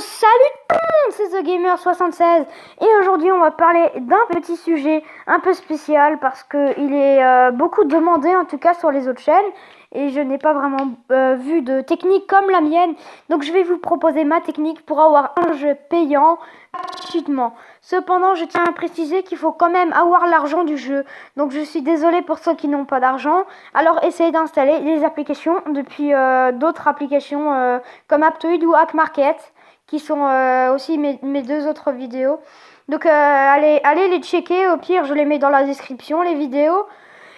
Salut tout le monde, c'est TheGamer76 et aujourd'hui on va parler d'un petit sujet un peu spécial parce que il est beaucoup demandé en tout cas sur les autres chaînes et je n'ai pas vraiment vu de technique comme la mienne, donc je vais vous proposer ma technique pour avoir un jeu payant gratuitement. Cependant je tiens à préciser qu'il faut quand même avoir l'argent du jeu, donc je suis désolé pour ceux qui n'ont pas d'argent. Alors essayez d'installer les applications depuis d'autres applications comme Aptoide ou Hackmarket, qui sont aussi mes deux autres vidéos. Donc allez les checker, au pire je les mets dans la description, les vidéos.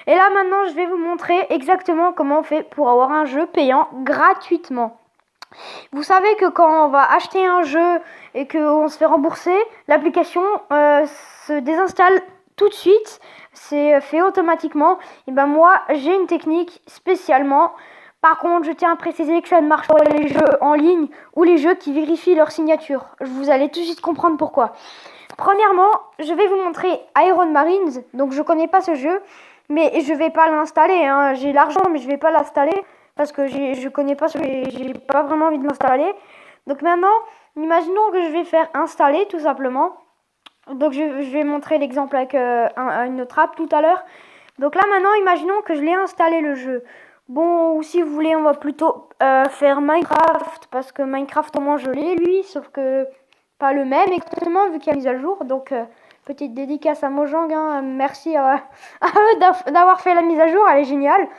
Et là maintenant je vais vous montrer exactement comment on fait pour avoir un jeu payant gratuitement. Vous savez que quand on va acheter un jeu et qu'on se fait rembourser, l'application se désinstalle tout de suite, c'est fait automatiquement. Et ben moi j'ai une technique spécialement. Par contre, je tiens à préciser que ça ne marche pas pour les jeux en ligne ou les jeux qui vérifient leur signature. Vous allez tout de suite comprendre pourquoi. Premièrement, je vais vous montrer Iron Marines. Donc, je connais pas ce jeu, mais je vais pas l'installer. Hein. J'ai l'argent, mais je vais pas l'installer parce que je connais pas ce jeu et j'ai pas vraiment envie de l'installer. Donc maintenant, imaginons que je vais faire installer tout simplement. Donc, je vais montrer l'exemple avec une autre app tout à l'heure. Donc là, maintenant, imaginons que je l'ai installé le jeu. Bon, ou si vous voulez, on va plutôt faire Minecraft, parce que Minecraft, au moins, je l'ai, lui, sauf que pas le même exactement, vu qu'il y a mise à jour. Donc, petite dédicace à Mojang, hein, merci à eux d'avoir fait la mise à jour, elle est géniale.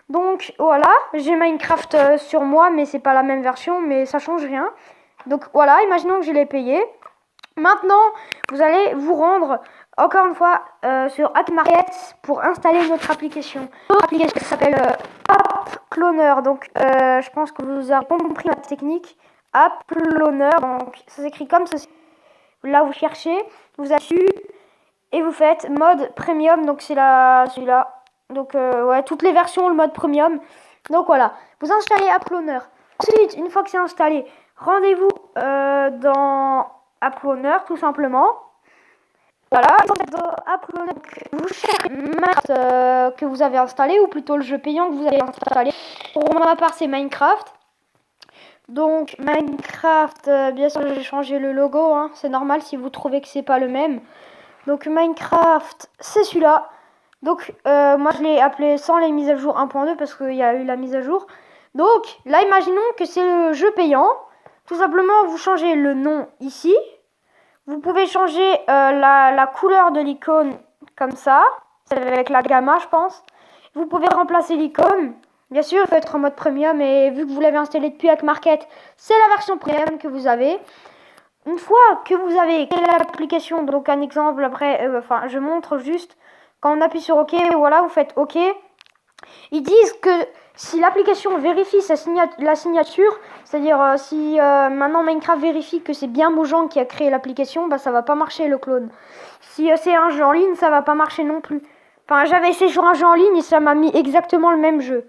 Donc, voilà, j'ai Minecraft sur moi, mais c'est pas la même version, mais ça change rien. Donc, voilà, imaginons que je l'ai payé. Maintenant, vous allez vous rendre encore une fois sur Hackmarket pour installer notre application. Notre application s'appelle AppCloner. Donc, je pense que vous avez compris la technique. AppCloner. Donc, ça s'écrit comme ceci. Là, vous cherchez, vous appuyez et vous faites mode premium. Donc, c'est celui-là. Donc, ouais, toutes les versions, le mode premium. Donc, voilà. Vous installez AppCloner. Ensuite, une fois que c'est installé, rendez-vous dans AppCloner tout simplement. Voilà, vous cherchez Minecraft que vous avez installé, ou plutôt le jeu payant que vous avez installé. Pour ma part, c'est Minecraft. Donc Minecraft, bien sûr, j'ai changé le logo, hein. C'est normal si vous trouvez que c'est pas le même. Donc Minecraft, c'est celui-là. Donc moi je l'ai appelé sans les mises à jour 1.2 parce qu'il y a eu la mise à jour. Donc là, imaginons que c'est le jeu payant. Tout simplement, vous changez le nom ici. Vous pouvez changer la couleur de l'icône comme ça. C'est avec la gamma, je pense. Vous pouvez remplacer l'icône. Bien sûr, il faut être en mode premium. Et vu que vous l'avez installé depuis Hackmarket, c'est la version premium que vous avez. Une fois que vous avez créé l'application, donc un exemple après, je montre juste. Quand on appuie sur OK, voilà, vous faites OK. Ils disent que si l'application vérifie la signature, c'est-à-dire si maintenant Minecraft vérifie que c'est bien Mojang qui a créé l'application, bah ça va pas marcher le clone. Si c'est un jeu en ligne, ça va pas marcher non plus. Enfin, j'avais essayé sur un jeu en ligne et ça m'a mis exactement le même jeu.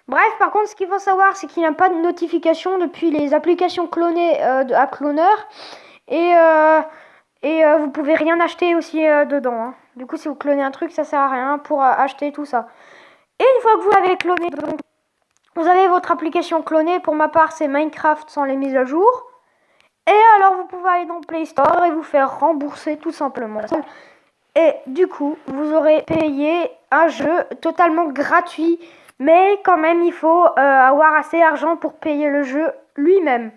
Bref, par contre, ce qu'il faut savoir, c'est qu'il n'y a pas de notification depuis les applications clonées de AppCloner. Et vous pouvez rien acheter aussi dedans. Hein. Du coup, si vous clonez un truc, ça sert à rien pour acheter tout ça. Et une fois que vous l'avez cloné, donc, vous avez votre application clonée. Pour ma part, c'est Minecraft sans les mises à jour. Et alors, vous pouvez aller dans Play Store et vous faire rembourser tout simplement. Et du coup, vous aurez payé un jeu totalement gratuit. Mais quand même, il faut avoir assez d'argent pour payer le jeu lui-même.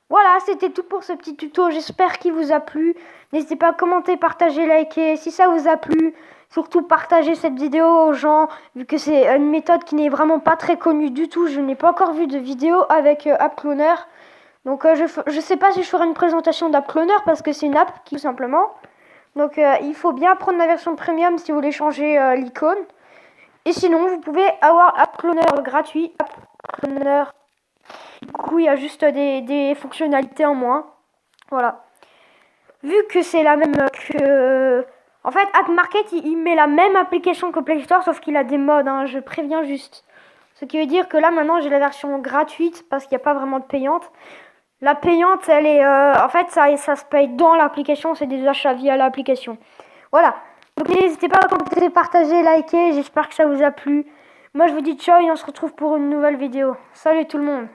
Voilà, c'était tout pour ce petit tuto. J'espère qu'il vous a plu. N'hésitez pas à commenter, partager, liker. Si ça vous a plu, surtout partagez cette vidéo aux gens. Vu que c'est une méthode qui n'est vraiment pas très connue du tout. Je n'ai pas encore vu de vidéo avec AppCloner. Donc je sais pas si je ferai une présentation d'AppCloner parce que c'est une app qui tout simplement. Donc il faut bien prendre la version premium si vous voulez changer l'icône. Et sinon, vous pouvez avoir AppCloner gratuit. AppCloner. Du coup, il y a juste des fonctionnalités en moins. Voilà. Vu que c'est la même que... En fait, Hackmarket, il met la même application que Play Store, sauf qu'il a des modes, hein, je préviens juste. Ce qui veut dire que là, maintenant, j'ai la version gratuite, parce qu'il n'y a pas vraiment de payante. La payante, elle est... en fait, ça se paye dans l'application, c'est des achats via l'application. Voilà. Donc, n'hésitez pas à commenter, partager, liker, j'espère que ça vous a plu. Moi, je vous dis ciao et on se retrouve pour une nouvelle vidéo. Salut tout le monde.